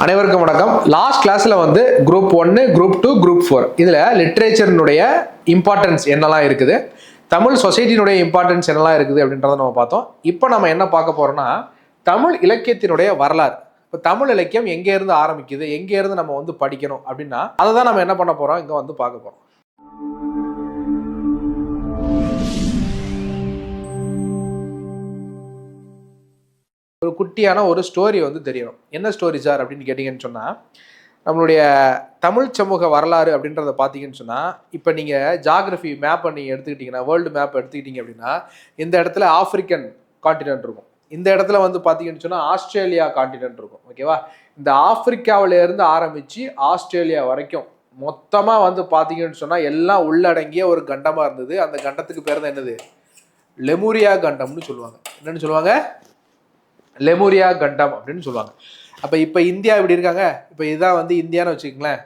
அனைவருக்கும் வணக்கம். லாஸ்ட் கிளாஸ்ல வந்து குரூப் 1, குரூப் 2, குரூப் 4 இதுல லிட்ரேச்சரினுடைய இம்பார்ட்டன்ஸ் என்னெல்லாம் இருக்குது, தமிழ் சொசைட்டினுடைய இம்பார்ட்டன்ஸ் என்னெல்லாம் இருக்குது அப்படின்றத நம்ம பார்த்தோம். இப்போ நம்ம என்ன பார்க்க போறோம்னா தமிழ் இலக்கியத்தினுடைய வரலாறு. இப்போ தமிழ் இலக்கியம் எங்கே இருந்து ஆரம்பிக்குது, எங்கே இருந்து நம்ம வந்து படிக்கணும் அப்படின்னா அதை தான் நம்ம என்ன பண்ண போறோம், இங்க வந்து பார்க்க போறோம். ஒரு குட்டியான ஒரு ஸ்டோரி வந்து தெரியணும். என்ன ஸ்டோரி சார் அப்படின்னு கேட்டிங்கன்னு சொன்னால், நம்மளுடைய தமிழ் சமூக வரலாறு அப்படின்றத பார்த்தீங்கன்னு சொன்னால், இப்போ நீங்கள் ஜாகிரஃபி மேப்பை நீங்கள் எடுத்துக்கிட்டிங்கன்னா, வேர்ல்டு மேப் எடுத்துக்கிட்டிங்க அப்படின்னா, இந்த இடத்துல ஆஃப்ரிக்கன் காண்டினென்ட் இருக்கும், இந்த இடத்துல வந்து பார்த்தீங்கன்னு சொன்னால் ஆஸ்திரேலியா காண்டினென்ட் இருக்கும். ஓகேவா? இந்த ஆப்பிரிக்காவிலேருந்து ஆரம்பித்து ஆஸ்திரேலியா வரைக்கும் மொத்தமாக வந்து பார்த்தீங்கன்னு சொன்னால் எல்லாம் உள்ளடங்கிய ஒரு கண்டமாக இருந்தது. அந்த கண்டத்துக்கு பேர் தான் என்னது? லெமூரியா கண்டம்னு சொல்லுவாங்க. என்னன்னு சொல்லுவாங்க? லெமூரியா கண்டம் அப்படின்னு சொல்லுவாங்க. அப்போ இப்போ இந்தியா இப்படி இருக்காங்க, இப்போ இதுதான் வந்து இந்தியான்னு வச்சுக்கங்களேன்,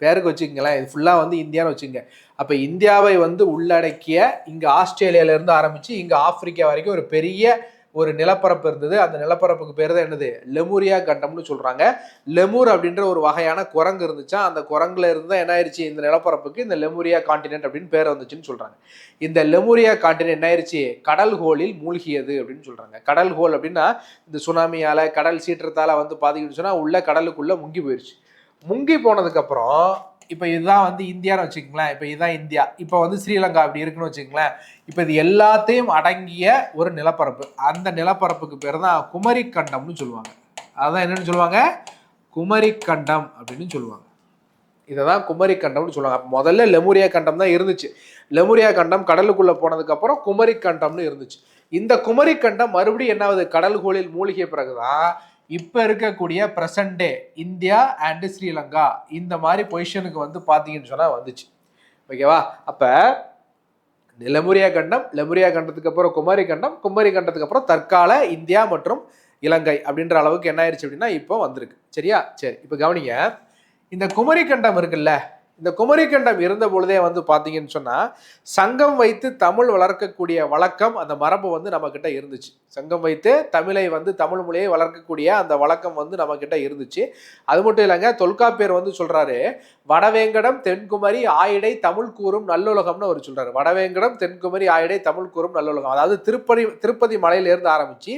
பேருக்கு வச்சுக்கங்களேன், இது ஃபுல்லாக வந்து இந்தியான்னு வச்சுக்கோங்க. அப்போ இந்தியாவை வந்து உள்ளடக்கிய இங்கே ஆஸ்திரேலியாவிலேருந்து ஆரம்பித்து இங்கே ஆப்பிரிக்கா வரைக்கும் ஒரு பெரிய ஒரு நிலப்பரப்பு இருந்தது. அந்த நிலப்பரப்புக்கு பேர் தான் என்னது? லெமூரியா கண்டம்னு சொல்கிறாங்க. லெமூர் அப்படின்ற ஒரு வகையான குரங்கு இருந்துச்சா, அந்த குரங்குல இருந்து தான் என்ன ஆயிடுச்சு, இந்த நிலப்பரப்புக்கு இந்த லெமூரியா காண்டினென்ட் அப்படின்னு பேர் வந்துச்சுன்னு சொல்கிறாங்க. இந்த லெமூரியா காண்டினென்ட் என்ன ஆயிடுச்சு? கடல் ஹோலில் மூழ்கியது அப்படின்னு சொல்கிறாங்க. கடல் ஹோல் அப்படின்னா இந்த சுனாமியால், கடல் சீற்றத்தால் வந்து பார்த்தீங்கன்னு சொன்னால் உள்ள கடலுக்குள்ளே முங்கி போயிடுச்சு. முங்கி போனதுக்கப்புறம் இப்போ இதுதான் வந்து இந்தியான்னு வச்சுக்கங்களேன், இப்போ இதுதான் இந்தியா, இப்போ வந்து ஸ்ரீலங்கா அப்படி இருக்குன்னு வச்சுக்கங்களேன். இப்போ இது எல்லாத்தையும் அடங்கிய ஒரு நிலப்பரப்பு, அந்த நிலப்பரப்புக்கு பேர் தான் குமரி கண்டம்னு சொல்லுவாங்க. அதான் என்னன்னு சொல்லுவாங்க? குமரி கண்டம் அப்படின்னு சொல்லுவாங்க. இதை தான் குமரி கண்டம்னு சொல்லுவாங்க. முதல்ல லெமூரியா கண்டம் தான் இருந்துச்சு. லெமூரியா கண்டம் கடலுக்குள்ளே போனதுக்கப்புறம் குமரி கண்டம்னு இருந்துச்சு. இந்த குமரி கண்டம் மறுபடியும் என்ன ஆகுது? கடல்கோளில் மூழ்கிய பிறகுதான் இப்போ இருக்கக்கூடிய present day India and Sri Lanka இந்த மாதிரி பொசிஷனுக்கு வந்து பார்த்தீங்கன்னு சொன்னால் வந்துச்சு. ஓகேவா? அப்போ லெமூரியா கண்டம், லெமூரியா கண்டத்துக்கு அப்புறம் குமரி கண்டம், குமரி கண்டத்துக்கு அப்புறம் தற்கால இந்தியா மற்றும் இலங்கை அப்படின்ற அளவுக்கு என்ன ஆயிடுச்சு அப்படின்னா இப்போ வந்திருக்கு. சரியா? சரி, இப்போ கவனிங்க. இந்த குமரி கண்டம் இருக்குல்ல, இந்த குமரி கண்டம் இருந்த பொழுதே வந்து பார்த்தீங்கன்னு சொன்னால் சங்கம் வைத்து தமிழ் வளர்க்கக்கூடிய வழக்கம், அந்த மரபு வந்து நம்ம கிட்ட இருந்துச்சு. சங்கம் வைத்து தமிழை வந்து தமிழ் மொழியை வளர்க்கக்கூடிய அந்த வழக்கம் வந்து நம்ம கிட்ட இருந்துச்சு. அது மட்டும் இல்லைங்க, தொல்காப்பியர் வந்து சொல்றாரு, வடவேங்கடம் தென்குமரி ஆயிடை தமிழ் கூறும் நல்லுலகம்னு அவர் சொல்றாரு. வடவேங்கடம் தென்குமரி ஆயிடை தமிழ் கூறும் நல்லுலகம், அதாவது திருப்பதி மலையிலேருந்து ஆரம்பிச்சு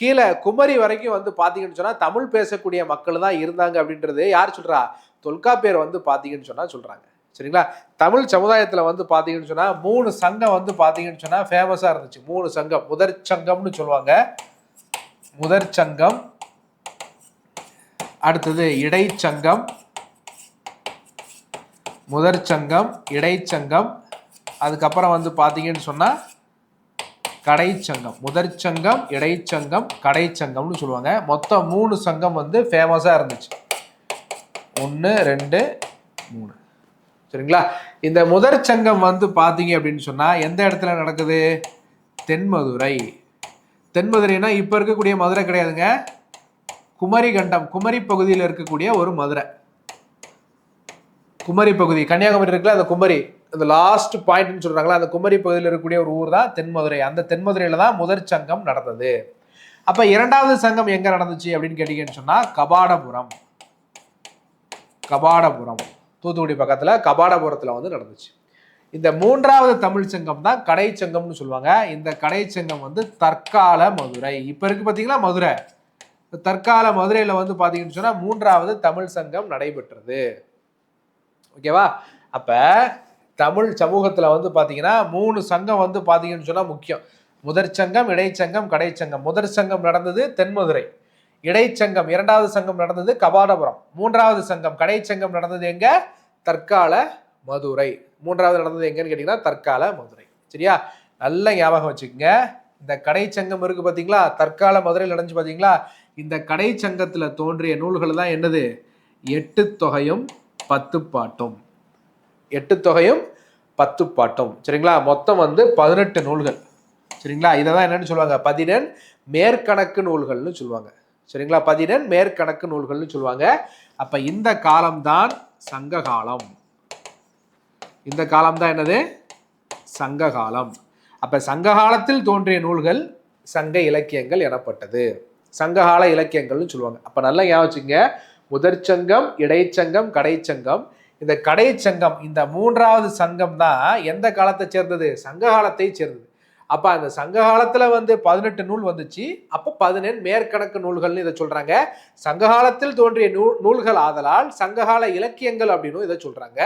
கீழே குமரி வரைக்கும் வந்து பார்த்தீங்கன்னு சொன்னால் தமிழ் பேசக்கூடிய மக்கள் தான் இருந்தாங்க அப்படின்றது யார் சொல்றா? தொல்காப்பியர் வந்து பார்த்தீங்கன்னு சொன்னால் சொல்கிறாங்க. சரிங்களா? தமிழ் சமுதாயத்தில் வந்து பார்த்தீங்கன்னு சொன்னால் 3 சங்கம் வந்து பார்த்தீங்கன்னு சொன்னால் ஃபேமஸாக இருந்துச்சு. 3 சங்கம். முதற் சங்கம்னு சொல்லுவாங்க, முதற் சங்கம், அடுத்தது இடைச்சங்கம், முதற் சங்கம், இடைச்சங்கம், அதுக்கப்புறம் வந்து பார்த்தீங்கன்னு சொன்னால் கடைச்சங்கம். முதற் சங்கம், இடைச்சங்கம், கடைச்சங்கம்னு சொல்லுவாங்க. மொத்தம் 3 சங்கம் வந்து ஃபேமஸாக இருந்துச்சு. 1 2 3. சரிங்களா? இந்த முதற் சங்கம் வந்து பார்த்தீங்க அப்படின்னு சொன்னால் எந்த இடத்துல நடக்குது? தென்மதுரை. தென்மதுரைனா இப்போ இருக்கக்கூடிய மதுரை கிடையாதுங்க, குமரி கண்டம், குமரி பகுதியில் இருக்கக்கூடிய ஒரு மதுரை. குமரி பகுதி கன்னியாகுமரி இருக்குல்ல, அந்த குமரி, அந்த லாஸ்ட் பாயிண்ட்னு சொல்றாங்களா, அந்த குமரி பகுதியில் இருக்கக்கூடிய ஒரு ஊர் தான் தென்மதுரை. அந்த தென்மதுரையில தான் முதற் சங்கம் நடந்தது. அப்ப இரண்டாவது சங்கம் எங்க நடந்துச்சு அப்படின்னு கேட்டீங்கன்னு சொன்னா கபாடபுரம். கபாடபுரம் தூத்துக்குடி பக்கத்துல கபாடபுரத்துல வந்து நடந்துச்சு. இந்த மூன்றாவது தமிழ் சங்கம் தான் கடை சங்கம்னு சொல்லுவாங்க. இந்த கடை சங்கம் வந்து தற்கால மதுரை. இப்ப இருக்கு பாத்தீங்களா மதுரை, தற்கால மதுரையில வந்து பாத்தீங்கன்னு சொன்னா மூன்றாவது தமிழ் சங்கம் நடைபெற்றது. ஓகேவா? அப்ப தமிழ் சமூகத்துல வந்து பாத்தீங்கன்னா 3 சங்கம் வந்து பாத்தீங்கன்னு சொன்னா முக்கியம். முதற் சங்கம், இடைச்சங்கம், கடைச்சங்கம். முதற் சங்கம் நடந்தது தென்மதுரை, இடைச்சங்கம் இரண்டாவது சங்கம் நடந்தது கபாடபுரம், மூன்றாவது சங்கம் கடைச்சங்கம் நடந்தது எங்க? தற்கால மதுரை. மூன்றாவது நடந்தது எங்கன்னு கேட்டீங்கன்னா தற்கால மதுரை. சரியா? நல்ல ஞாபகம் வச்சுக்கோங்க. இந்த கடைச்சங்கம் இருக்கு பாத்தீங்களா, தற்கால மதுரையில் நடந்துச்சு பாத்தீங்களா, இந்த கடைச்சங்கத்துல தோன்றிய நூல்கள் தான் என்னது? 8 தொகையும் 10 பாட்டும். 8 தொகையும் 10 பாட்டும். சரிங்களா? மொத்தம் வந்து 18 நூல்கள். சரிங்களா? இதை தான் என்னன்னு சொல்லுவாங்க? 14 மேற்கணக்கு நூல்கள்னு சொல்லுவாங்க. சரிங்களா? 14 மேற்கணக்கு நூல்கள்னு சொல்லுவாங்க. அப்ப இந்த காலம்தான் சங்க காலம். இந்த காலம் தான் என்னது? சங்க காலம். அப்ப சங்க காலத்தில் தோன்றிய நூல்கள் சங்க இலக்கியங்கள் எனப்பட்டது. சங்ககால இலக்கியங்கள்னு சொல்லுவாங்க. அப்ப நல்லா ஞாபகம் வச்சுங்க, முதற்சங்கம், இடைச்சங்கம், கடைச்சங்கம். இந்த கடைச்சங்கம், இந்த மூன்றாவது சங்கம் தான் எந்த காலத்தை சேர்ந்தது? சங்க காலத்தை சேர்ந்தது. அப்ப அந்த சங்க காலத்துல 18 நூல் வந்துச்சு. அப்ப 17 மேற்கணக்கு நூல்கள்னு இதை சொல்றாங்க. சங்க காலத்தில் தோன்றிய நூல்கள் ஆதலால் சங்ககால இலக்கியங்கள் அப்படின்னு இதை சொல்றாங்க.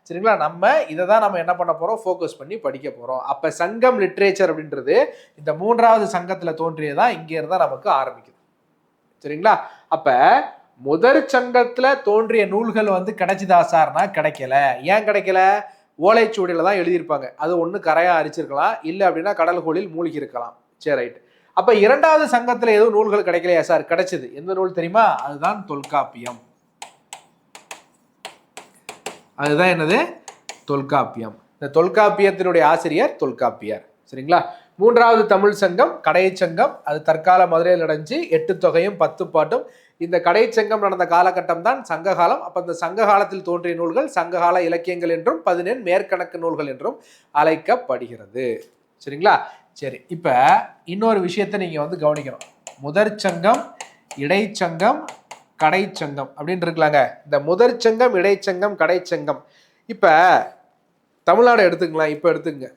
சரிங்களா? நம்ம இதை தான் நம்ம என்ன பண்ண போறோம்? ஃபோக்கஸ் பண்ணி படிக்க போறோம். அப்ப சங்கம் லிட்ரேச்சர் அப்படின்றது இந்த மூன்றாவது சங்கத்துல தோன்றியதா இங்க இருந்தா நமக்கு ஆரம்பிக்குது. சரிங்களா? அப்ப முதற் சங்கத்துல தோன்றிய நூல்கள் கிடைச்சுதா சார்னா கிடைக்கல. ஏன் கிடைக்கல? ஓலைச்சுவடியில தான் எழுதியிருப்பாங்க. அது ஒண்ணு கரையா அரிச்சிருக்கலாம், இல்ல அப்படின்னா கடல்கோளில் மூழ்கி இருக்கலாம். சரி, ரைட். அப்ப இரண்டாவது சங்கத்துல எதுவும் நூல்கள் கிடைக்கலையா சார்? கிடைச்சது. எந்த நூல் தெரியுமா? அதுதான் தொல்காப்பியம். அதுதான் என்னது? தொல்காப்பியம். இந்த தொல்காப்பியத்தினுடைய ஆசிரியர் தொல்காப்பியர். சரிங்களா? மூன்றாவது தமிழ் சங்கம் கடைச்சங்கம். அது தற்கால மதுரையில் நடந்துச்சு. 8 தொகையும் 10 பாட்டும். இந்த கடைச்சங்கம் நடந்த காலகட்டம் தான் சங்க காலம். அப்ப இந்த சங்க காலத்தில் தோன்றிய நூல்கள் சங்ககால இலக்கியங்கள் என்றும் 17 மேற்கணக்கு நூல்கள் என்றும் அழைக்கப்படுகிறது. சரிங்களா? சரி, இப்ப இன்னொரு விஷயத்தை நீங்க கவனிக்கணும். முதற் சங்கம், இடைச்சங்கம், கடைச்சங்கம் அப்படின்னு இருக்கலாங்க. இந்த முதற் சங்கம், இடைச்சங்கம், கடைச்சங்கம். இப்ப தமிழ்நாடு எடுத்துக்கலாம். இப்ப எடுத்துங்க.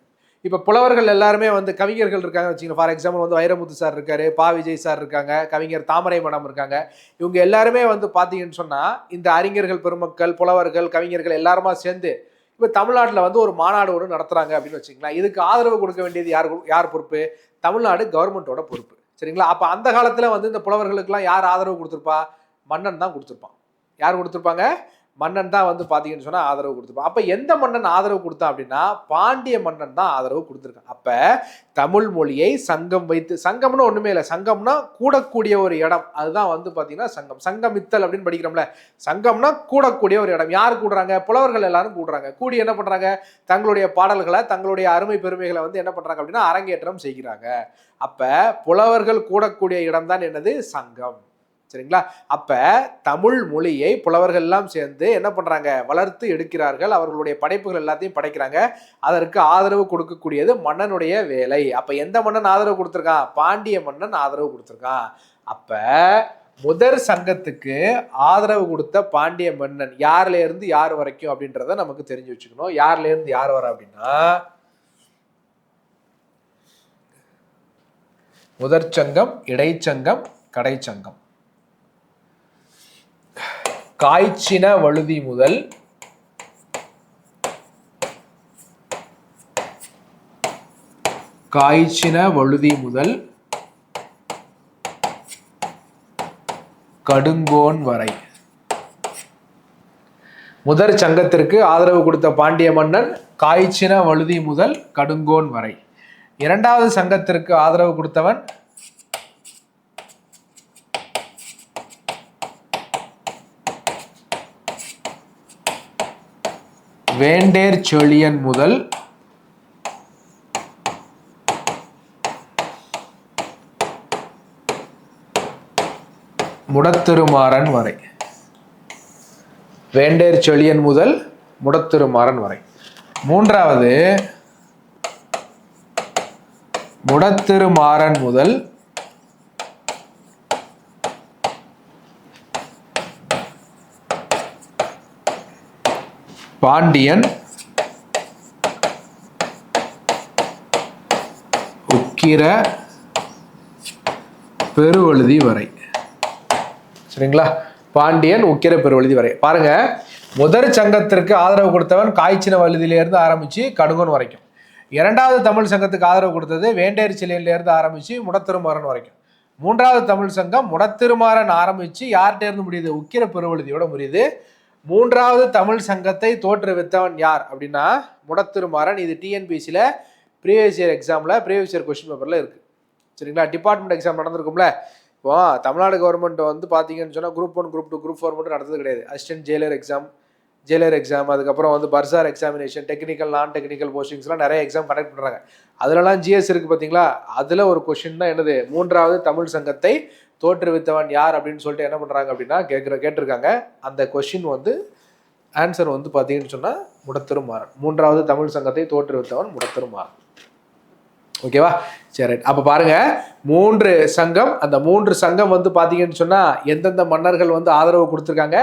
இப்போ புலவர்கள் எல்லாருமே கவிஞர்கள் இருக்காங்க வச்சுக்கோங்க. ஃபார் எக்ஸாம்பிள் வைரமுத்து சார் இருக்காரு, பா விஜய் சார் இருக்காங்க, கவிஞர் தாமரை மடம் இருக்காங்க. இவங்க எல்லாருமே பார்த்தீங்கன்னு சொன்னால் இந்த அறிஞர்கள் பெருமக்கள், புலவர்கள், கவிஞர்கள் எல்லாருமா சேர்ந்து இப்போ தமிழ்நாட்டில் ஒரு மாநாடு ஒன்று நடத்துகிறாங்க அப்படின்னு வச்சுக்கலாம். இதுக்கு ஆதரவு கொடுக்க வேண்டியது யார் பொறுப்பு? தமிழ்நாடு கவர்மெண்ட்டோட பொறுப்பு. சரிங்களா? அப்போ அந்த காலத்தில் இந்த புலவர்களுக்கெல்லாம் யார் ஆதரவு கொடுத்துருப்பா? மன்னன் தான் கொடுத்துருப்பான். யார் கொடுத்துருப்பாங்க? மன்னன் தான் பார்த்தீங்கன்னு சொன்னால் ஆதரவு கொடுத்துருப்பான். அப்போ எந்த மன்னன் ஆதரவு கொடுத்தான் அப்படின்னா பாண்டிய மன்னன் தான் ஆதரவு கொடுத்துருக்கான். அப்போ தமிழ் மொழியை சங்கம் வைத்து, சங்கம்னா ஒன்றுமே இல்லை, சங்கம்னா கூடக்கூடிய ஒரு இடம். அதுதான் பார்த்தீங்கன்னா சங்கம். சங்கமித்தல் அப்படின்னு படிக்கிறோம்ல, சங்கம்னா கூடக்கூடிய ஒரு இடம். யார் கூடுறாங்க? புலவர்கள் எல்லாரும் கூடுறாங்க. கூடி என்ன பண்ணுறாங்க? தங்களுடைய பாடல்களை, தங்களுடைய அருமை பெருமைகளை என்ன பண்ணுறாங்க அப்படின்னா அரங்கேற்றம் செய்கிறாங்க. அப்போ புலவர்கள் கூடக்கூடிய இடம் தான் என்னது? சங்கம். சரிங்களா? அப்ப தமிழ் மொழியை புலவர்கள் எல்லாம் சேர்ந்து என்ன பண்றாங்க? வளர்த்து எடுக்கிறார்கள். அவர்களுடைய படைப்புகள் எல்லாத்தையும் படைக்கிறாங்க. அதற்கு ஆதரவு கொடுக்கக்கூடியது மன்னனுடைய வேலை. அப்ப எந்த மன்னன் ஆதரவு கொடுத்திருக்கான்? பாண்டிய மன்னன் ஆதரவு கொடுத்திருக்கான். அப்ப முதற் சங்கத்துக்கு ஆதரவு கொடுத்த பாண்டிய மன்னன் யாருல இருந்து யார் வரைக்கும் அப்படின்றத நமக்கு தெரிஞ்சு வச்சுக்கணும். யாருல இருந்து யார் வர அப்படின்னா முதற் சங்கம், இடைச்சங்கம், கடைச்சங்கம். காய்ச்சின வழுதி முதல் கடுங்கோன் வரை. முதற் சங்கத்திற்கு ஆதரவு கொடுத்த பாண்டிய மன்னன் காய்ச்சின வழுதி முதல் கடுங்கோன் வரை. இரண்டாவது சங்கத்திற்கு ஆதரவு கொடுத்தவன் வேண்டேர் செழியன் முதல் முடத்திருமாறன் வரை. வேண்டேர் செழியன் முதல் முடத்திருமாறன் வரை. மூன்றாவது முடத்திருமாறன் முதல் பாண்டியன் உக்கிர பெருவழுதி வரை. சரிங்களா? பாண்டியன் உக்கிர பெருவழுதி வரை. பாருங்க, முதற் சங்கத்திற்கு ஆதரவு கொடுத்தவன் காய்ச்சின வழுதியிலிருந்து ஆரம்பிச்சு கடுங்கோன் வரைக்கும். இரண்டாவது தமிழ் சங்கத்துக்கு ஆதரவு கொடுத்தது வேண்டேர் செழியனிலிருந்து ஆரம்பிச்சு முடத்திருமாறன் வரைக்கும். மூன்றாவது தமிழ் சங்கம் முடத்திருமாறன் ஆரம்பிச்சு யார்கிட்ட இருந்து முடியுது? உக்கிர பெருவழுதியோட முடியுது. மூன்றாவது தமிழ் சங்கத்தை தோற்றுவித்தவன் யார் அப்படின்னா முடத்திருமாறன். இது டிஎன்பிசியில் ப்ரீவியஸ் இயர் எக்ஸாமில் ப்ரீவியஸ் இயர் கொஸ்டின் பேப்பரில் இருக்குது. சரிங்களா? Department exam நடந்திருக்கும்ல. இப்போ தமிழ்நாடு கவர்மெண்ட் பார்த்தீங்கன்னு சொன்னால் குரூப் 1, குரூப் 2, குரூப் 4 மட்டும் நடந்தது கிடையாது. அசிஸ்டன்ட் ஜெயிலர் எக்ஸாம், அதுக்கப்புறம் பர்சார் எக்ஸாமினேஷன், டெக்னிக்கல், நான் டெக்னிக்கல் போஸ்டிங்ஸ்லாம் நிறைய எக்ஸாம் கண்டக்ட் பண்ணுறாங்க. அதுலலாம் ஜிஎஸ் இருக்குது பார்த்தீங்களா? அதில் ஒரு கொஸ்டின் தான் என்னது? மூன்றாவது தமிழ் சங்கத்தை தோற்றுவித்தவன் யார் அப்படின்னு சொல்லிட்டு என்ன பண்ணுறாங்க அப்படின்னா கேட்டிருக்காங்க. அந்த கொஸ்டின் ஆன்சர் பார்த்தீங்கன்னு சொன்னால் முடத்திருமாறன். மூன்றாவது தமிழ் சங்கத்தை தோற்றுவித்தவன் முடத்திருமாறன். ஓகேவா? சரி, அப்போ பாருங்க, 3 சங்கம். அந்த 3 சங்கம் வந்து பார்த்தீங்கன்னு சொன்னால் எந்தெந்த மன்னர்கள் வந்து ஆதரவு கொடுத்துருக்காங்க,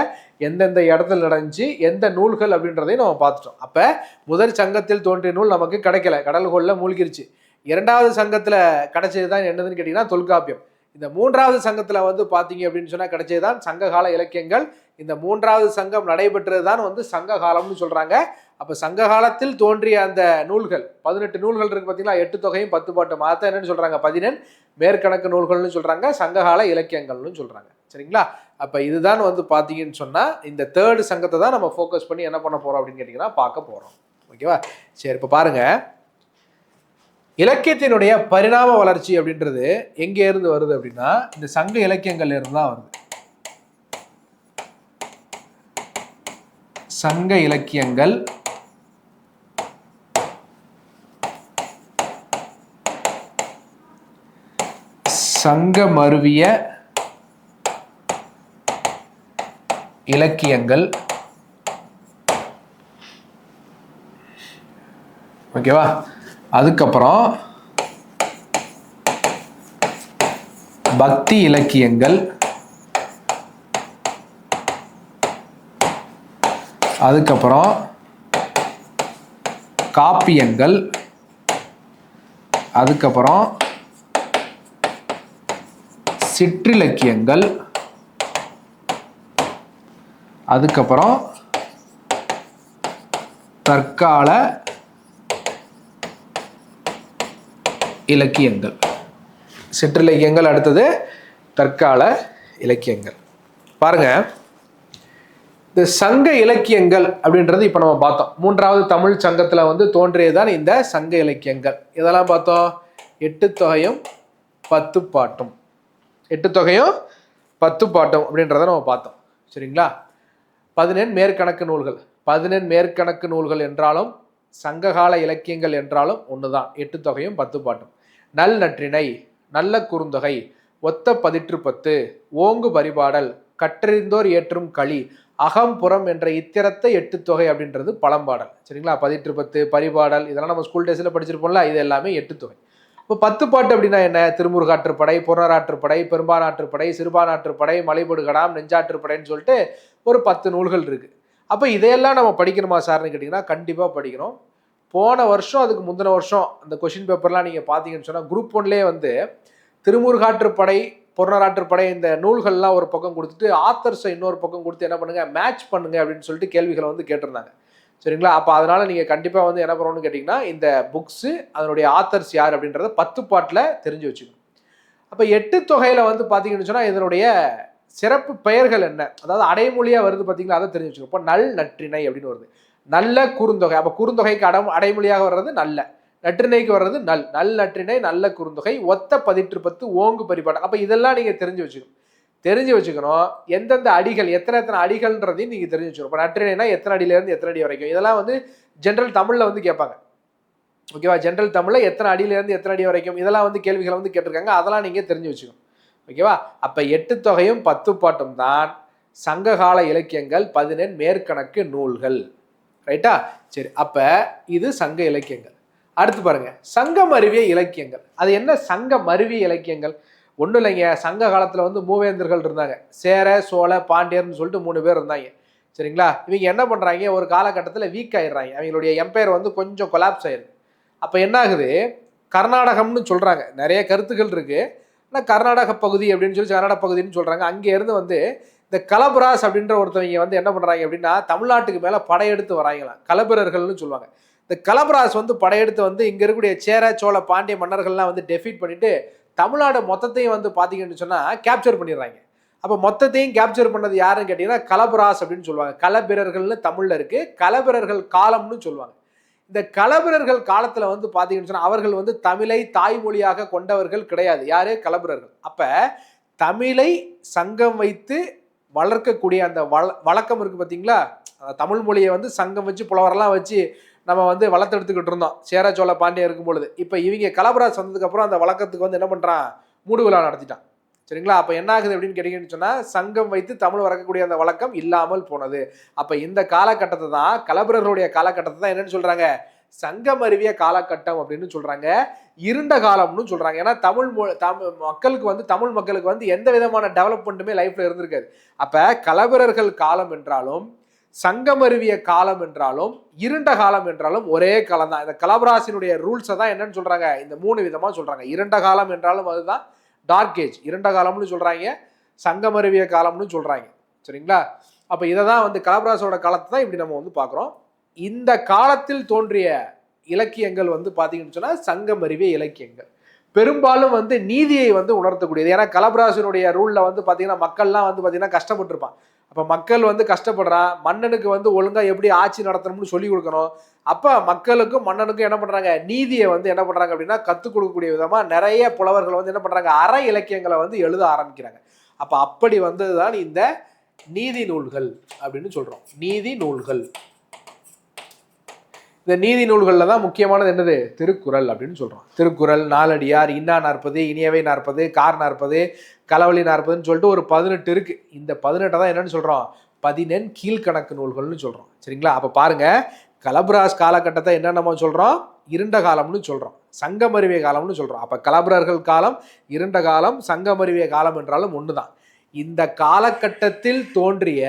எந்தெந்த இடத்துல நடந்துச்சு, எந்த நூல்கள் அப்படின்றதையும் நம்ம பார்த்துட்டோம். அப்போ முதல் சங்கத்தில் தோன்றிய நூல் நமக்கு கிடைக்கல, கடல்கொள்ள மூழ்கிருச்சு. 2வது சங்கத்தில் கிடைச்சது தான் என்னதுன்னு கேட்டிங்கன்னா தொல்காப்பியம். இந்த 3வது சங்கத்தில் வந்து பார்த்தீங்க அப்படின்னு சொன்னால் கிடைச்சது தான் சங்ககால இலக்கியங்கள். இந்த 3வது சங்கம் நடைபெற்றது தான் வந்து சங்க காலம்னு சொல்கிறாங்க. அப்போ சங்க காலத்தில் தோன்றிய அந்த நூல்கள் 18 நூல்கள் இருக்கு பார்த்தீங்களா, 8 தொகையும் 10 பாட்டும், அதை என்னன்னு சொல்கிறாங்க, 14 மேற்கணக்கு நூல்கள்னு சொல்கிறாங்க, சங்ககால இலக்கியங்கள்னு சொல்கிறாங்க. சரிங்களா? அப்போ இதுதான் வந்து பார்த்தீங்கன்னு சொன்னால் இந்த 3rd சங்கத்தை தான் நம்ம ஃபோக்கஸ் பண்ணி என்ன பண்ண போகிறோம் அப்படின்னு கேட்டிங்கன்னா பார்க்க போகிறோம். ஓகேவா? சரி, இப்போ பாருங்கள், இலக்கியத்தினுடைய பரிணாம வளர்ச்சி அப்படின்றது எங்கே இருந்து வருது அப்படின்னா இந்த சங்க இலக்கியங்கள்ல இருந்து தான் வருது. சங்க இலக்கியங்கள் சங்க மருவிய இலக்கியங்கள். ஓகேவா? அதுக்கப்புறம் பக்தி இலக்கியங்கள், அதுக்கப்புறம் காப்பியங்கள், அதுக்கப்புறம் சிற்றிலக்கியங்கள், அதுக்கப்புறம் தற்கால இலக்கியங்கள். சிற்றிலக்கியங்கள் அடுத்தது தற்கால இலக்கியங்கள். பாருங்க, இந்த சங்க இலக்கியங்கள் அப்படின்றது இப்போ நம்ம பார்த்தோம். 3வது தமிழ் சங்கத்தில் வந்து தோன்றியதுதான் இந்த சங்க இலக்கியங்கள். இதெல்லாம் பார்த்தோம், 8 தொகையும் 10 பாட்டும். 8 தொகையும் 10 பாட்டும் அப்படின்றத நம்ம பார்த்தோம். சரிங்களா? 14 மேற்கணக்கு நூல்கள். 14 மேற்கணக்கு நூல்கள் என்றாலும் சங்ககால இலக்கியங்கள் என்றாலும் ஒன்று தான், 8 தொகையும் 10 பாட்டும். நல் நற்றிணை, நல்ல குறுந்தொகை, ஒத்த பதிற்று 10, ஓங்கு பரிபாடல், கற்றறிந்தோர் ஏற்றும் களி, அகம்புறம் என்ற இத்திரத்தை 8 தொகை அப்படின்றது பழம்பாடல். சரிங்களா? பதிற்று 10, பரிபாடல், இதெல்லாம் நம்ம ஸ்கூல் டேஸில் படிச்சிருப்போம்ல, இது எல்லாமே 8 தொகை. இப்போ 10 பாட்டு அப்படின்னா என்ன? திருமுருகாற்றுப்படை, புறநாற்றுப்படை, பெரும்பானாற்றுப்படை, சிறுபானாற்றுப்படை, மலைபடுகடாம், நெஞ்சாற்றுப்படைன்னு சொல்லிட்டு ஒரு 10 நூல்கள் இருக்கு. அப்போ இதையெல்லாம் நம்ம படிக்கணுமா சார்னு கேட்டிங்கன்னா கண்டிப்பாக படிக்கணும். போன வருஷம் அதுக்கு முந்தின வருஷம் அந்த கொஷின் பேப்பர்லாம் நீங்கள் பார்த்தீங்கன்னு சொன்னால் குரூப் 1லேயே வந்து திருமுருகாற்றுப்படை, புறநாற்றுப்படை இந்த நூல்கள்லாம் ஒரு பக்கம் கொடுத்துட்டு ஆத்தர்ஸை இன்னொரு பக்கம் கொடுத்து என்ன பண்ணுங்க, மேட்ச் பண்ணுங்க அப்படின்னு சொல்லிட்டு கேள்விகளை வந்து கேட்டிருந்தாங்க. சரிங்களா? அப்போ அதனால நீங்கள் கண்டிப்பாக வந்து என்ன பண்ணணும்னு கேட்டிங்கன்னா இந்த புக்ஸு அதனுடைய ஆத்தர்ஸ் யார் அப்படின்றத 10 பாட்டில் தெரிஞ்சு வச்சுக்கணும். அப்போ 8 தொகையில் வந்து பார்த்தீங்கன்னு சொன்னால் இதனுடைய சிறப்பு பெயர்கள் என்ன, அதாவது அடைமொழியாக வருது பார்த்தீங்களா, அதை தெரிஞ்சு வச்சுக்கணும். இப்போ நல் நற்றிணை அப்படின்னு வருது, நல்ல குறுந்தொகை. அப்போ குறுந்தொகைக்கு அடைமொழியாக வர்றது நல்ல, நற்றிணைக்கு வர்றது நல், நல் நற்றிணை, நல்ல குறுந்தொகை, ஒத்த பதிற்று 10, ஓங்கு பரிபாடல். அப்போ இதெல்லாம் நீங்கள் தெரிஞ்சு வச்சுக்கணும். எந்தெந்த அடிகள், எத்தனை அடிகள்ன்றதையும் நீங்கள் தெரிஞ்சு வச்சுக்கணும். இப்போ நற்றிணைனா எத்தனை அடியிலேருந்து எத்தனை அடி வரைக்கும், இதெல்லாம் வந்து ஜென்ரல் தமிழில் வந்து கேட்பாங்க. ஓகேவா? ஜென்ரல் தமிழில் எத்தனை அடியிலேருந்து எத்தனை அடி வரைக்கும் இதெல்லாம் வந்து கேள்விகளை வந்து கேட்டிருக்காங்க. அதெல்லாம் நீங்கள் தெரிஞ்சு வச்சுக்கணும். ஓகேவா? அப்போ 8 தொகையும் 10 பாட்டும் தான் சங்ககால இலக்கியங்கள், 14 மேற்கணக்கு நூல்கள். ரைட்டா? சரி, அப்போ இது சங்க இலக்கியங்கள். அடுத்து பாருங்க, சங்கம் அருவிய இலக்கியங்கள். அது என்ன சங்கம் அருவிய இலக்கியங்கள்? ஒன்றும் இல்லைங்க, சங்க காலத்தில் வந்து மூவேந்தர்கள் இருந்தாங்க. சேர, சோழ, பாண்டியர்னு சொல்லிட்டு 3 பேர் இருந்தாங்க. சரிங்களா? இவங்க என்ன பண்ணுறாங்க, ஒரு காலகட்டத்தில் வீக் ஆயிடுறாங்க. அவங்களுடைய எம்பையர் வந்து கொஞ்சம் கொலாப்ஸ் ஆயிருக்கு. அப்போ என்ன ஆகுது, கர்நாடகம்னு சொல்கிறாங்க, நிறைய கருத்துக்கள் இருக்குது. ஆனால் கர்நாடக பகுதி அப்படின்னு சொல்லி கர்நாடக பகுதின்னு சொல்கிறாங்க. அங்கேருந்து வந்து இந்த கலபராஸ் அப்படின்ற ஒருத்தவங்க வந்து என்ன பண்ணுறாங்க அப்படின்னா தமிழ்நாட்டுக்கு மேலே படையெடுத்து வராங்களாம், கலபிரர்கள்னு சொல்லுவாங்க. இந்த கலபராஸ் வந்து படையெடுத்து வந்து இங்கே இருக்கக்கூடிய சேர, சோழ, பாண்டிய மன்னர்கள்லாம் வந்து டெஃபீட் பண்ணிட்டு தமிழ்நாடு மொத்தத்தையும் வந்து பார்த்தீங்கன்னு சொன்னால் கேப்சர் பண்ணிடுறாங்க. அப்போ மொத்தத்தையும் கேப்சர் பண்ணது யாருன்னு கேட்டிங்கன்னா கலபராஸ் அப்படின்னு சொல்லுவாங்க. கலபிரர்கள்னு தமிழில் இருக்குது, கலபிரர்கள் காலம்னு சொல்லுவாங்க. இந்த கலபிரர்கள் காலத்தில் வந்து பார்த்தீங்கன்னு சொன்னால் அவர்கள் வந்து தமிழை தாய்மொழியாக கொண்டவர்கள் கிடையாது. யாரு? கலபிரர்கள். அப்போ தமிழை சங்கம் வைத்து வளர்க்கக்கூடிய அந்த வழக்கம் இருக்குது பார்த்தீங்களா, தமிழ் மொழியை வந்து சங்கம் வச்சு புலவரெல்லாம் வச்சு நம்ம வந்து வளர்த்தெடுத்துக்கிட்டு இருந்தோம் சேர, சோழ, பாண்டியம் இருக்கும் பொழுது. இப்போ இவங்க கலபராஸ் வந்ததுக்கப்புறம் அந்த வழக்கத்துக்கு வந்து என்ன பண்ணுறான், மூடு விழா நடத்திட்டான். சரிங்களா? அப்போ என்ன ஆகுது அப்படின்னு கேட்டீங்கன்னு சொன்னால் சங்கம் வைத்து தமிழ் வளர்க்கக்கூடிய அந்த வழக்கம் இல்லாமல் போனது. அப்போ இந்த காலகட்டத்தை தான், கலபிரர்களுடைய காலகட்டத்தை தான் என்னன்னு சொல்கிறாங்க, சங்கமருவிய காலகட்டம் அப்படின்னு சொல்றாங்க, இருண்ட காலம்னு சொல்றாங்க. ஏன்னா தமிழ் மக்களுக்கு வந்து எந்த விதமான டெவலப்மெண்ட்டுமே லைஃப்ல இருந்திருக்காது. அப்ப கலவரர்கள் காலம் என்றாலும் சங்கமருவிய காலம் என்றாலும் இருண்ட காலம் என்றாலும் ஒரே காலம் தான். இந்த கலவராசினுடைய ரூல்ஸை தான் என்னன்னு சொல்றாங்க, இந்த 3 விதமா சொல்றாங்க. இருண்ட காலம் என்றாலும் அதுதான் டார்க் ஏஜ், இருண்ட காலம்னு சொல்றாங்க, சங்கமருவிய காலம்னு சொல்றாங்க. சரிங்களா? அப்ப இதை தான் வந்து கலவராசோட காலத்தை தான் இப்படி நம்ம வந்து பார்க்குறோம். இந்த காலத்தில் தோன்றிய இலக்கியங்கள் வந்து பார்த்தீங்கன்னு சொன்னால் சங்கமருவிய இலக்கியங்கள் பெரும்பாலும் வந்து நீதியை வந்து உணர்த்தக்கூடியது. ஏன்னா கலபராசனுடைய ரூலில் வந்து பார்த்தீங்கன்னா மக்கள்லாம் வந்து பார்த்தீங்கன்னா கஷ்டப்பட்டுருப்பான். அப்போ மக்கள் வந்து கஷ்டப்படுறான், மன்னனுக்கு வந்து ஒழுங்காக எப்படி ஆட்சி நடத்தணும்னு சொல்லி கொடுக்கணும். அப்போ மக்களுக்கும் மன்னனுக்கும் என்ன பண்ணுறாங்க, நீதியை வந்து என்ன பண்ணுறாங்க அப்படின்னா கற்றுக் கொடுக்கக்கூடிய விதமாக நிறைய புலவர்கள் வந்து என்ன பண்ணுறாங்க, அற இலக்கியங்களை வந்து எழுத ஆரம்பிக்கிறாங்க. அப்போ அப்படி வந்தது தான் இந்த நீதி நூல்கள் அப்படின்னு சொல்கிறோம். நீதி நூல்கள். இந்த நீதி நூல்களில் தான் முக்கியமானது என்னது, திருக்குறள் அப்படின்னு சொல்கிறோம். திருக்குறள், நாலடியார், இன்னா 40, இனியவை 40, கார் 40, களவழி 40ன்னு சொல்லிட்டு ஒரு 18 இருக்குது. இந்த 18 தான் என்னன்னு சொல்கிறோம், 14 கீழ்கணக்கு நூல்கள்னு சொல்கிறோம். சரிங்களா? அப்போ பாருங்க, கலபராஸ் காலகட்டத்தை என்ன நம்ம சொல்கிறோம், இருண்ட காலம்னு சொல்கிறோம், சங்கமருவிய காலம்னு சொல்கிறோம். அப்போ கலபரர்கள் காலம் இருண்ட காலம், சங்கமருவிய காலம் என்றாலும் ஒன்று தான். இந்த காலகட்டத்தில் தோன்றிய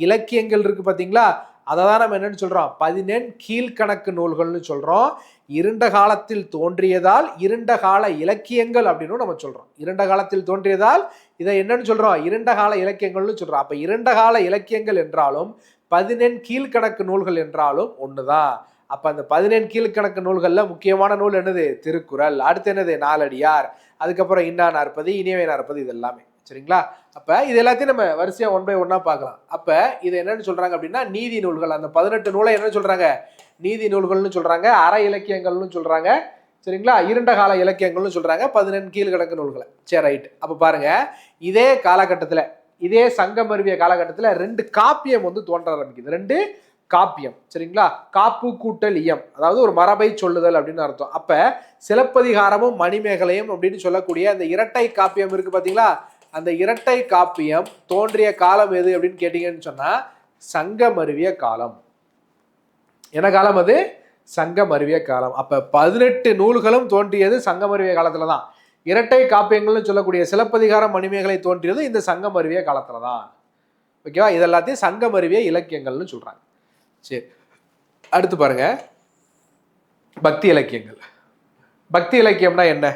இலக்கியங்கள் இருக்குது பார்த்தீங்களா, அதை தான் நம்ம என்னன்னு சொல்கிறோம், 14 கீழ்கணக்கு நூல்கள்னு சொல்கிறோம். இருண்ட காலத்தில் தோன்றியதால் இருண்ட கால இலக்கியங்கள் அப்படின்னு நம்ம சொல்கிறோம். இருண்ட காலத்தில் தோன்றியதால் இதை என்னன்னு சொல்கிறோம், இருண்ட கால இலக்கியங்கள்னு சொல்கிறோம். அப்போ இருண்ட கால இலக்கியங்கள் என்றாலும் 14 கீழ்கணக்கு நூல்கள் என்றாலும் ஒன்று தான். அப்போ அந்த 14 கீழ்கணக்கு நூல்களில் முக்கியமான நூல் என்னது, திருக்குறள். அடுத்து என்னது, நாலடியார். அதுக்கப்புறம் இன்னா 40, இனியவை 40, இது எல்லாமே. சரிங்களா? அப்போ இது எல்லாத்தையும் நம்ம வரிசையாக 1 by 1 பார்க்கலாம். அப்போ இது என்னன்னு சொல்கிறாங்க அப்படின்னா நீதி நூல்கள். அந்த 18 நூலை என்ன சொல்கிறாங்க, நீதி நூல்கள்னு சொல்கிறாங்க, அற இலக்கியங்கள்னு சொல்கிறாங்க. சரிங்களா? இருண்ட கால இலக்கியங்கள்னு சொல்கிறாங்க, 14 கீழ்கணக்கு நூல்களை. சரி, ரைட். அப்போ பாருங்கள், இதே காலகட்டத்தில், இதே சங்கமருவிய காலகட்டத்தில் 2 காப்பியம் வந்து தோன்ற ஆரம்பிக்குது. 2 காப்பியம். சரிங்களா? காப்பு கூட்டல் இயம், அதாவது ஒரு மரபை சொல்லுதல் அப்படின்னு அர்த்தம். அப்போ சிலப்பதிகாரமும் மணிமேகலையும் அப்படின்னு சொல்லக்கூடிய அந்த இரட்டை காப்பியம் இருக்குது பார்த்தீங்களா, அந்த இரட்டை காப்பியம் தோன்றிய காலம் எது அப்படின்னு கேட்டீங்கன்னு சொன்னா சங்கமருவிய காலம். என்ன காலம் அது, சங்கமருவிய காலம். அப்ப 18 நூல்களும் தோன்றியது சங்கமருவிய காலத்துல தான். இரட்டை காப்பியங்கள்னு சொல்லக்கூடிய சிலப்பதிகாரம் மணிமேகலை தோன்றியது இந்த சங்கமருவிய காலத்துல தான். ஓகேவா? இதெல்லாத்தையும் சங்கமருவிய இலக்கியங்கள்னு சொல்றாங்க. சரி, அடுத்து பாருங்க, பக்தி இலக்கியங்கள். பக்தி இலக்கியம்னா என்ன,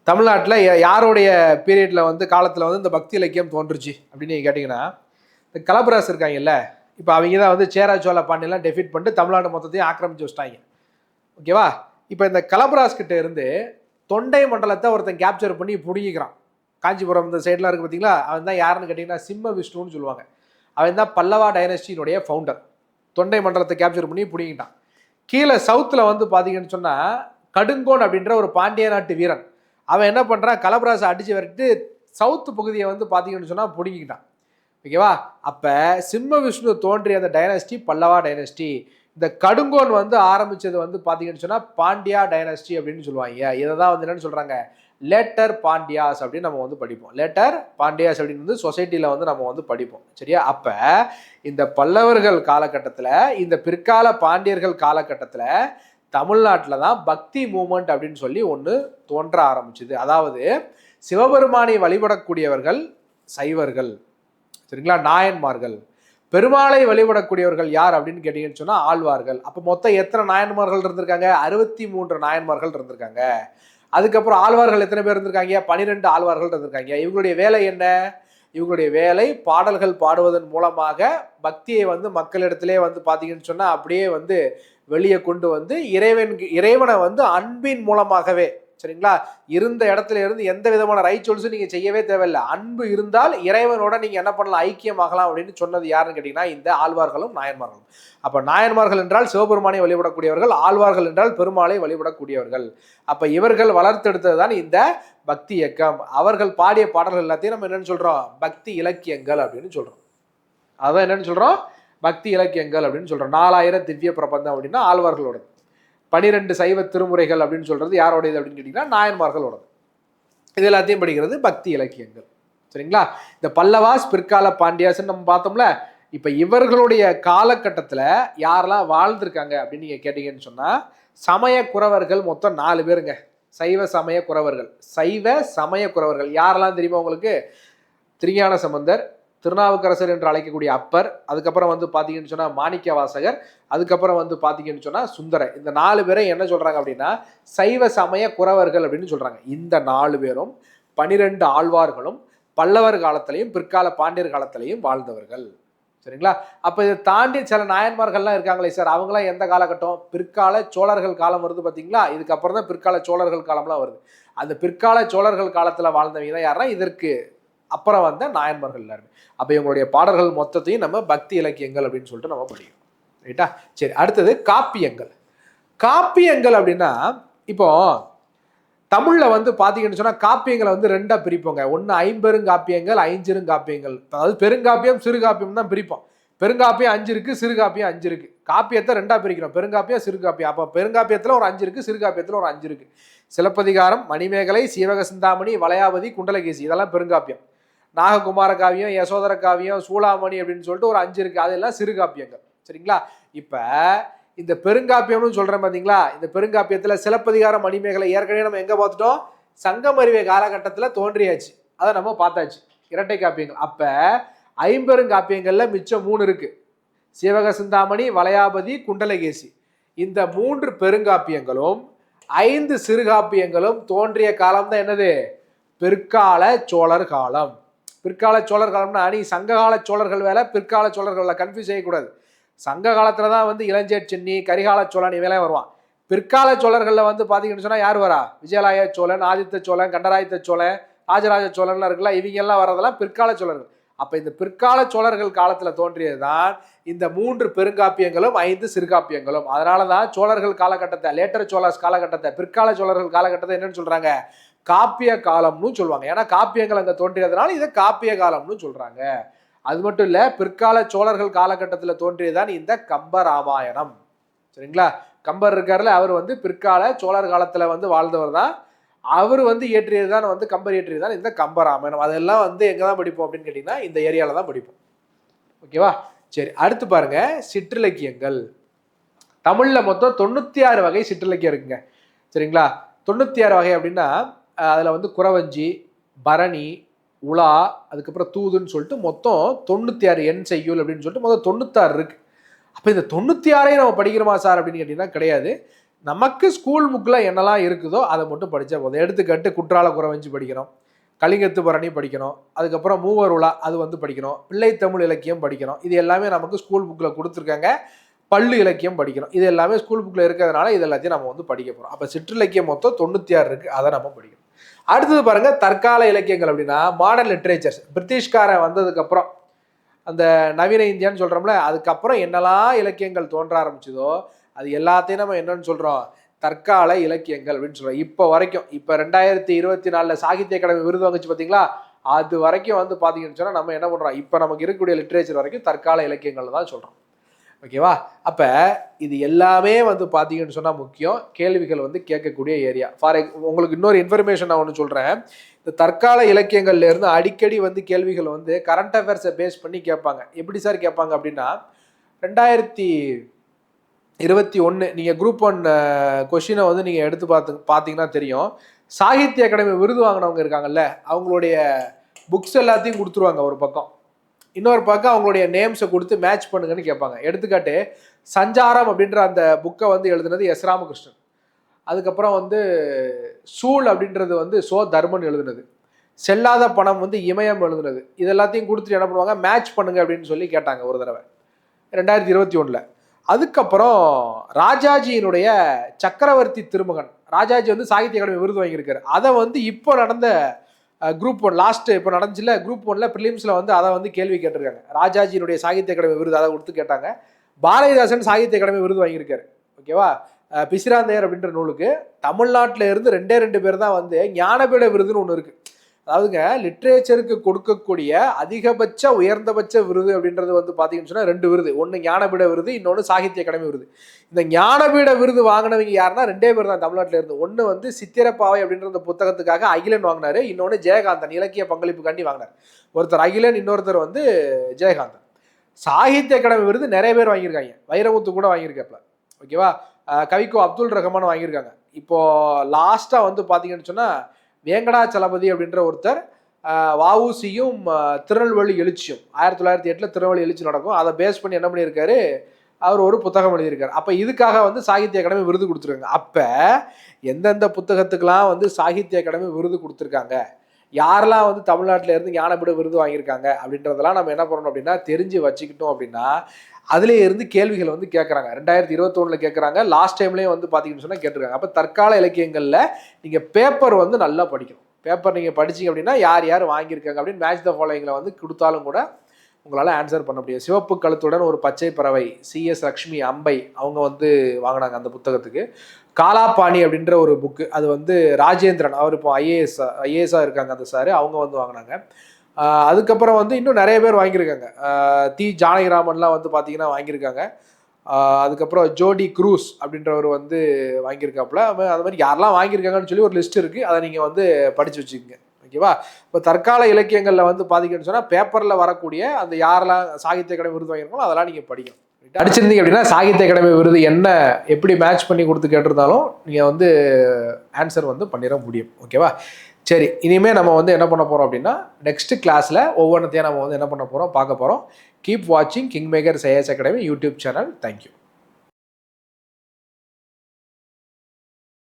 தமிழ்நாட்டில் யாருடைய பீரியடில் வந்து காலத்தில் வந்து இந்த பக்தி இலக்கியம் தோன்றுச்சு அப்படின்னு நீங்கள் கேட்டிங்கன்னா, இந்த கலபராஸ் இருக்காங்கல்ல, இப்போ அவங்க தான் வந்து சேர சோழ பாண்டியெல்லாம் டெஃபிட் பண்ணிட்டு தமிழ்நாடு மொத்தத்தையும் ஆக்கிரமிச்சு வச்சிட்டாங்க. ஓகேவா? இப்போ இந்த கலபராஸ் கிட்ட இருந்து தொண்டை மண்டலத்தை ஒருத்தன் கேப்சர் பண்ணி பிடிக்கிறான். காஞ்சிபுரம் இந்த சைட்லாம் இருக்குது பார்த்தீங்களா, அவன் தான் யாருன்னு கேட்டிங்கன்னா சிம்ம விஷ்ணுன்னு சொல்லுவாங்க. அவன் தான் பல்லவா டைனஸ்டியினுடைய ஃபவுண்டர். தொண்டை மண்டலத்தை கேப்சர் பண்ணி பிடிக்கிட்டான். கீழே சவுத்தில் வந்து பார்த்தீங்கன்னு சொன்னால் கடுங்கோன் அப்படின்ற ஒரு பாண்டிய நாட்டு வீரன், அவன் என்ன பண்ணுறான், கலபராசை அடித்து விரட்டு சவுத்து பகுதியை வந்து பார்த்தீங்கன்னு சொன்னால் பிடிக்கிட்டான். ஓகேவா? அப்போ சிம்ம விஷ்ணு தோன்றிய அந்த டைனஸ்டி பல்லவா டைனஸ்டி. இந்த கடுங்கோன் வந்து ஆரம்பித்தது வந்து பார்த்தீங்கன்னு சொன்னால் பாண்டியா டைனஸ்டி அப்படின்னு சொல்லுவாங்க. இதை தான் வந்து என்னென்னு சொல்கிறாங்க, லேட்டர் பாண்டியாஸ் அப்படின்னு நம்ம வந்து படிப்போம். லேட்டர் பாண்டியாஸ் அப்படின்னு வந்து சொசைட்டியில் வந்து நம்ம வந்து படிப்போம். சரியா? அப்போ இந்த பல்லவர்கள் காலகட்டத்தில், இந்த பிற்கால பாண்டியர்கள் காலகட்டத்தில் தமிழ்நாட்டில் தான் பக்தி மூமெண்ட் அப்படின்னு சொல்லி ஒன்று தோன்ற ஆரம்பிச்சுது. அதாவது சிவபெருமானை வழிபடக்கூடியவர்கள் சைவர்கள். சரிங்களா? நாயன்மார்கள். பெருமாளை வழிபடக்கூடியவர்கள் யார் அப்படின்னு கேட்டீங்கன்னு சொன்னால் ஆழ்வார்கள். அப்போ மொத்தம் எத்தனை நாயன்மார்கள் இருந்திருக்காங்க, 63 நாயன்மார்கள் இருந்திருக்காங்க. அதுக்கப்புறம் ஆழ்வார்கள் எத்தனை பேர் இருந்திருக்காங்க, 12 ஆழ்வார்கள் இருந்திருக்காங்க. இவங்களுடைய வேலை என்ன, இவங்களுடைய வேலை பாடல்கள் பாடுவதன் மூலமாக பக்தியை வந்து மக்களிடத்திலே வந்து பார்த்தீங்கன்னு சொன்னால் அப்படியே வந்து வெளியே கொண்டு வந்து இறைவனை வந்து அன்பின் மூலமாகவே, சரிங்களா, இருந்த இடத்துல இருந்து எந்த விதமான ரைச்சுவல்ஸும் நீங்கள் செய்யவே தேவையில்லை. அன்பு இருந்தால் இறைவனோட நீங்கள் என்ன பண்ணலாம், ஐக்கியமாகலாம் அப்படின்னு சொன்னது யாருன்னு கேட்டிங்கன்னா இந்த ஆழ்வார்களும் நாயன்மார்களும். அப்போ நாயன்மார்கள் என்றால் சிவபெருமானை வழிபடக்கூடியவர்கள், ஆழ்வார்கள் என்றால் பெருமாளை வழிபடக்கூடியவர்கள். அப்போ இவர்கள் வளர்த்தெடுத்தது தான் இந்த பக்தி இயக்கம். அவர்கள் பாடிய பாடல்கள் எல்லாத்தையும் நம்ம என்னன்னு சொல்கிறோம், பக்தி இலக்கியங்கள் அப்படின்னு சொல்கிறோம். அதான் என்னன்னு சொல்கிறோம், பக்தி இலக்கியங்கள் அப்படின்னு சொல்கிறோம். 4000 திவ்ய பிரபந்தம் அப்படின்னா ஆழ்வார்களோடது. 12 சைவ திருமுறைகள் அப்படின்னு சொல்கிறது யாரோடையது அப்படின்னு கேட்டிங்கன்னா நாயன்மார்களோடது. இது எல்லாத்தையும் படிக்கிறது பக்தி இலக்கியங்கள். சரிங்களா? இந்த பல்லவாஸ் பிற்கால பாண்டியாஸ்ன்னு நம்ம பார்த்தோம்ல, இப்போ இவர்களுடைய காலகட்டத்தில் யாரெல்லாம் வாழ்ந்திருக்காங்க அப்படின்னு நீங்கள் கேட்டீங்கன்னு சொன்னால் சமய குறவர்கள் மொத்தம் 4 பேருங்க. சைவ சமய குறவர்கள். சைவ சமய குறவர்கள் யாரெல்லாம் தெரியுமா உங்களுக்கு? திருஞான சம்பந்தர், திருநாவுக்கரசர் என்று அழைக்கக்கூடிய அப்பர், அதுக்கப்புறம் வந்து பார்த்தீங்கன்னு சொன்னால் மாணிக்க வாசகர், அதுக்கப்புறம் வந்து பார்த்தீங்கன்னு சொன்னால் சுந்தரர். இந்த 4 பேரை என்ன சொல்கிறாங்க அப்படின்னா சைவ சமய குறவர்கள் அப்படின்னு சொல்கிறாங்க. இந்த 4 பேரும் 12 ஆழ்வார்களும் பல்லவர் காலத்திலையும் பிற்கால பாண்டியர் காலத்திலையும் வாழ்ந்தவர்கள். சரிங்களா? அப்போ இதை தாண்டி சில நாயன்மார்கள்லாம் இருக்காங்களே சார், அவங்களாம் எந்த காலகட்டம்? பிற்கால சோழர்கள் காலம் வருது பார்த்தீங்களா? இதுக்கப்புறம் தான் பிற்கால சோழர்கள் காலம்லாம் வருது. அந்த பிற்கால சோழர்கள் காலத்தில் வாழ்ந்தவங்க தான் யாருன்னா இதற்கு அப்புறம் வந்த நாயன்மார்கள் எல்லாருமே. அப்போ இவங்களுடைய பாடல்கள் மொத்தத்தையும் நம்ம பக்தி இலக்கியங்கள் அப்படின்னு சொல்லிட்டு நம்ம படிக்கிறோம். ரைட்டா? சரி, அடுத்தது காப்பியங்கள். காப்பியங்கள் அப்படின்னா இப்போ தமிழில் வந்து பார்த்தீங்கன்னு சொன்னால் காப்பியங்களை வந்து 2ஆக பிரிப்போங்க. ஒன்று ஐம்பெருங்காப்பியங்கள், ஐஞ்சிறுங்காப்பியங்கள். அதாவது பெருங்காப்பியம் சிறுகாப்பியம் தான் பிரிப்போம். பெருங்காப்பியம் 5 இருக்குது, சிறுகாப்பியம் 5 இருக்குது. காப்பியத்தை 2ஆக பிரிக்கிறோம், பெருங்காப்பியம் சிறுகாப்பியம். அப்போ பெருங்காப்பியத்தில் ஒரு 5 இருக்குது, சிறுகாப்பியத்தில் ஒரு 5 இருக்குது. சிலப்பதிகாரம், மணிமேகலை, சீவக சிந்தாமணி, வளையாபதி, குண்டலகேசி இதெல்லாம் பெருங்காப்பியம். நாககுமார காவியம், யசோதர காவியம், சூளாமணி அப்படின்னு சொல்லிட்டு ஒரு 5 இருக்குது. அதெல்லாம் சிறுகாப்பியங்கள். சரிங்களா? இப்போ இந்த பெருங்காப்பியம்னு சொல்றேன் பாத்தீங்களா? இந்த பெருங்காப்பியத்துல சிலப்பதிகாரம், மணிமேகலை ஏற்கனவே நம்ம எங்க பார்த்துட்டோம்? சங்கமறிவை காலகட்டத்துல தோன்றியாச்சு. அதை நம்ம பார்த்தாச்சு. இரட்டை காப்பியங்கள். அப்ப ஐம்பெருங்காப்பியங்கள்ல மிச்சம் 3 இருக்கு. சீவக சிந்தாமணி, வளையாபதி, குண்டலகேசி. இந்த 3 பெருங்காப்பியங்களும் 5 சிறுகாப்பியங்களும் தோன்றிய காலம் தான் என்னது? பிற்கால சோழர் காலம். பிற்கால சோழர் காலம்னா நீ சங்ககால சோழர்கள் வேலை, பிற்கால சோழர்கள் கன்ஃபியூஸ் செய்யக்கூடாது. சங்க காலத்தில் தான் வந்து இளஞ்சேட் சென்னி, கரிகால சோழன் இவெல்லாம் வருவான். பிற்கால சோழர்களில் வந்து பார்த்தீங்கன்னு சொன்னால் யார் வரா? விஜயலாய சோழன், ஆதித்த சோழன், கண்டராதித்த சோழன், ராஜராஜ சோழன்லாம் இருக்குல்ல, இவங்கெல்லாம் வரதெல்லாம் பிற்கால சோழர்கள். அப்போ இந்த பிற்கால சோழர்கள் காலத்தில் தோன்றியது தான் இந்த 3 பெருங்காப்பியங்களும் 5 சிறுகாப்பியங்களும். அதனால தான் சோழர்கள் காலகட்டத்தை, லேட்டர் சோழர்ஸ் காலகட்டத்தை, பிற்கால சோழர்கள் காலகட்டத்தை என்னன்னு சொல்கிறாங்க? காப்பிய காலம்னு சொல்லுவாங்க. ஏன்னா காப்பியங்கள் அங்கே தோன்றியதுனால இதை காப்பிய காலம்னு சொல்கிறாங்க. அது மட்டும் இல்லை, பிற்கால சோழர்கள் காலகட்டத்தில் தோன்றியதான் இந்த கம்ப ராமாயணம். சரிங்களா? கம்பர் இருக்காருல, அவர் வந்து பிற்கால சோழர் காலத்தில் வந்து வாழ்ந்தவர் தான். அவர் வந்து இயற்றியது தான் வந்து கம்பர் இயற்றியது தான் இந்த கம்ப ராமாயணம். அதெல்லாம் வந்து எங்கே தான் படிப்போம் அப்படின்னு கேட்டிங்கன்னா இந்த ஏரியாவில் தான் படிப்போம். ஓகேவா? சரி, அடுத்து பாருங்க சிற்றிலக்கியங்கள். தமிழில் மொத்தம் 96 வகை சிற்றிலக்கியம் இருக்குங்க. சரிங்களா? 96 வகை அப்படின்னா அதில் வந்து குறவஞ்சி, பரணி, உலா, அதுக்கப்புறம் தூதுன்னு சொல்லிட்டு மொத்தம் 96 எண் செய்யுள் அப்படின்னு சொல்லிட்டு மொத்தம் 96 இருக்கு. அப்போ இந்த 96ஐயும் நம்ம படிக்கிறோமா சார் அப்படின்னு கேட்டிங்கன்னா கிடையாது. நமக்கு ஸ்கூல் புக்கில் என்னெல்லாம் இருக்குதோ அதை மட்டும் படித்தா போதும். எடுத்துக்காட்டு குற்றால குறவஞ்சி படிக்கணும், கலிங்கத்து பரணி படிக்கணும், அதுக்கப்புறம் மூவர் உலா அது வந்து படிக்கணும், பிள்ளைத்தமிழ் இலக்கியம் படிக்கணும். இது எல்லாமே நமக்கு ஸ்கூல் புக்கில் கொடுத்துருக்காங்க. பள்ளு இலக்கியம் படிக்கணும். இது எல்லாமே ஸ்கூல் புக்கில் இருக்கிறதுனால இது எல்லாத்தையும் நம்ம வந்து படிக்க போகிறோம். அப்போ சிற்றிலக்கியம் மொத்தம் 96 இருக்குது, அதை நம்ம படிக்கணும். அடுத்தது பாருங்க தற்கால இலக்கியங்கள் அப்படின்னா மாடர்ன் லிட்ரேச்சர்ஸ். பிரிட்டிஷ்காரன் வந்ததுக்கப்புறம் அந்த நவீன இந்தியான்னு சொல்கிறோம்ல, அதுக்கப்புறம் என்னெல்லாம் இலக்கியங்கள் தோன்ற ஆரம்பிச்சதோ அது எல்லாத்தையும் நம்ம என்னன்னு சொல்கிறோம்? தற்கால இலக்கியங்கள் அப்படின்னு சொல்கிறோம். இப்போ வரைக்கும், இப்போ 2024 சாகித்ய அகாடமி விருது வாங்குச்சு பார்த்தீங்களா, அது வரைக்கும் வந்து பார்த்தீங்கன்னு சொன்னால் நம்ம என்ன பண்ணுறோம்? இப்போ நமக்கு இருக்கக்கூடிய லிட்ரேச்சர் வரைக்கும் தற்கால இலக்கியங்கள் தான் சொல்கிறோம். ஓகேவா? அப்போ இது எல்லாமே வந்து பார்த்தீங்கன்னு சொன்னால் முக்கியம். கேள்விகள் வந்து கேட்கக்கூடிய ஏரியா. உங்களுக்கு இன்னொரு இன்ஃபர்மேஷன் நான் ஒன்று சொல்கிறேன். இந்த தற்கால இலக்கியங்கள்லேருந்து அடிக்கடி வந்து கேள்விகள் வந்து கரண்ட் அஃபேர்ஸை பேஸ் பண்ணி கேட்பாங்க. எப்படி சார் கேட்பாங்க அப்படின்னா 2021 நீங்கள் குரூப் 1 கொஷினை வந்து நீங்கள் எடுத்து பார்த்தீங்கன்னா தெரியும். சாகித்ய அகாடமி விருது வாங்கினவங்க இருக்காங்கல்ல, அவங்களுடைய புக்ஸ் எல்லாத்தையும் கொடுத்துருவாங்க ஒரு பக்கம். இன்னொரு பக்கம் அவங்களுடைய நேம்ஸை கொடுத்து மேட்ச் பண்ணுங்கன்னு கேட்பாங்க. எடுத்துக்காட்டு சஞ்சாரம் அப்படின்ற அந்த புக்கை வந்து எழுதுனது எஸ் ராமகிருஷ்ணன். அதுக்கப்புறம் வந்து சூழ் அப்படின்றது வந்து சோ தர்மன் எழுதுனது. செல்லாத பணம் வந்து இமயம் எழுதுனது. இது எல்லாத்தையும் கொடுத்துட்டு என்ன பண்ணுவாங்க? மேட்ச் பண்ணுங்க அப்படின்னு சொல்லி கேட்டாங்க ஒரு தடவை 2021. அதுக்கப்புறம் ராஜாஜியினுடைய சக்கரவர்த்தி திருமகன், ராஜாஜி வந்து சாகித்ய அகாடமி விருது வாங்கியிருக்காரு. அதை வந்து இப்போ நடந்த குரூப் 1 லாஸ்ட் இப்போ நடந்துச்சுல குரூப் 1ல ப்ரிலிம்ஸில் வந்து அதை வந்து கேள்வி கேட்டிருக்காங்க. ராஜாஜியினுடைய சாகித்ய அகாடமி விருது அதை கொடுத்து கேட்டாங்க. பாரதிதாசன் சாகித்ய அகாடமி விருது வாங்கியிருக்காரு. ஓகேவா? பிசிராந்தையர் அப்படின்ற நூலுக்கு தமிழ்நாட்டில் இருந்து 2 பேர் தான் வந்து ஞானபீட விருதுன்னு ஒன்று இருக்குது. அதாவதுங்க லிட்ரேச்சருக்கு கொடுக்கக்கூடிய அதிகபட்ச உயர்ந்தபட்ச விருது அப்படின்றது வந்து பார்த்தீங்கன்னு சொன்னால் 2 விருது. ஒன்று ஞானபீட விருது, இன்னொன்று சாகித்ய அகாடமி விருது. இந்த ஞானபீட விருது வாங்கினவங்க யாருன்னா 2 பேர் தான் தமிழ்நாட்டில் இருந்து. ஒன்று வந்து சித்திரப்பாவை அப்படின்ற புத்தகத்துக்காக அகிலன் வாங்கினாரு, இன்னொன்று ஜெயகாந்தன் இலக்கிய பங்களிப்புக்காண்டி வாங்கினார். ஒருத்தர் அகிலன், இன்னொருத்தர் வந்து ஜெயகாந்தன். சாகித்ய அகாடமி விருது நிறைய பேர் வாங்கியிருக்காங்க. வைரமுத்து கூட வாங்கியிருக்காப்ல. ஓகேவா? கவிக்கோ அப்துல் ரஹ்மான் வாங்கியிருக்காங்க. இப்போ லாஸ்ட்டாக வந்து பார்த்தீங்கன்னு சொன்னால் வேங்கடாச்சலபதி அப்படின்ற ஒருத்தர் வஉசியும் திருநெல்வேலி எழுச்சியும் 1908 திருநெல்வேலி எழுச்சி நடக்கும். அதை பேஸ் பண்ணி என்ன பண்ணியிருக்காரு, அவர் ஒரு புத்தகம் எழுதியிருக்காரு. அப்போ இதுக்காக வந்து சாகித்ய அகாடமி விருது கொடுத்துருக்காங்க. அப்போ எந்தெந்த புத்தகத்துக்கெல்லாம் வந்து சாகித்ய அகாடமி விருது கொடுத்துருக்காங்க, யாரெல்லாம் வந்து தமிழ்நாட்டில் இருந்து ஞானபீட விருது வாங்கியிருக்காங்க அப்படின்றதெல்லாம் நம்ம என்ன பண்ணணும் அப்படின்னா தெரிஞ்சு வச்சுக்கிட்டோம் அப்படின்னா அதுலேயே இருந்து கேள்விகள் வந்து கேட்குறாங்க. 2021 கேட்குறாங்க, லாஸ்ட் டைம்லேயும் வந்து பார்த்தீங்கன்னு சொன்னால் கேட்டிருக்காங்க. அப்போ தற்கால இலக்கியங்களில் நீங்கள் பேப்பர் வந்து நல்லா படிக்கணும். பேப்பர் நீங்கள் படிச்சிங்க அப்படின்னா யார் யார் வாங்கியிருக்காங்க அப்படின்னு மேட்ச் த ஃபாலோயிங்கில் வந்து கொடுத்தாலும் கூட உங்களால் ஆன்சர் பண்ண முடியும். சிவப்பு கழுத்துடன் ஒரு பச்சை பறவை, சிஎஸ் லக்ஷ்மி அம்பை அவங்க வந்து வாங்கினாங்க அந்த புத்தகத்துக்கு. காலாபாணி அப்படின்ற ஒரு புக்கு, அது வந்து ராஜேந்திரன், அவர் இப்போ ஐஏஎஸ்ஸாக இருக்காங்க அந்த சார், அவங்க வந்து வாங்கினாங்க. அதுக்கப்புறம் வந்து இன்னும் நிறைய பேர் வாங்கியிருக்காங்க. தி ஜானகிராமன்லாம் வந்து பார்த்தீங்கன்னா வாங்கியிருக்காங்க. அதுக்கப்புறம் ஜோடி க்ரூஸ் அப்படின்றவர் வந்து வாங்கியிருக்காப்புல. அது மாதிரி யாரெல்லாம் வாங்கியிருக்காங்கன்னு சொல்லி ஒரு லிஸ்ட் இருக்குது, அதை நீங்கள் வந்து படித்து வச்சுக்கோங்க. ஓகேவா? இப்போ தற்கால இலக்கியங்களில் வந்து பார்த்தீங்கன்னு சொன்னால் பேப்பரில் வரக்கூடிய அந்த யாரெல்லாம் சாகித்ய அகாடமி விருது வாங்கியிருக்கோம் அதெல்லாம் நீங்கள் படிக்கணும். படிச்சிருந்தீங்க அப்படின்னா சாகித்ய அகாடமி விருது என்ன எப்படி மேட்ச் பண்ணி கொடுத்து கேட்டிருந்தாலும் நீங்கள் வந்து ஆன்சர் வந்து பண்ணிட முடியும். ஓகேவா? சரி, இனிமேல் நம்ம வந்து என்ன பண்ண போகிறோம் அப்படின்னா நெக்ஸ்ட் கிளாஸில் ஒவ்வொன்றத்தையும் நம்ம வந்து என்ன பண்ண போகிறோம் பார்க்க போகிறோம். கீப் வாட்சிங் king makers IAS academy YouTube channel. Thank you.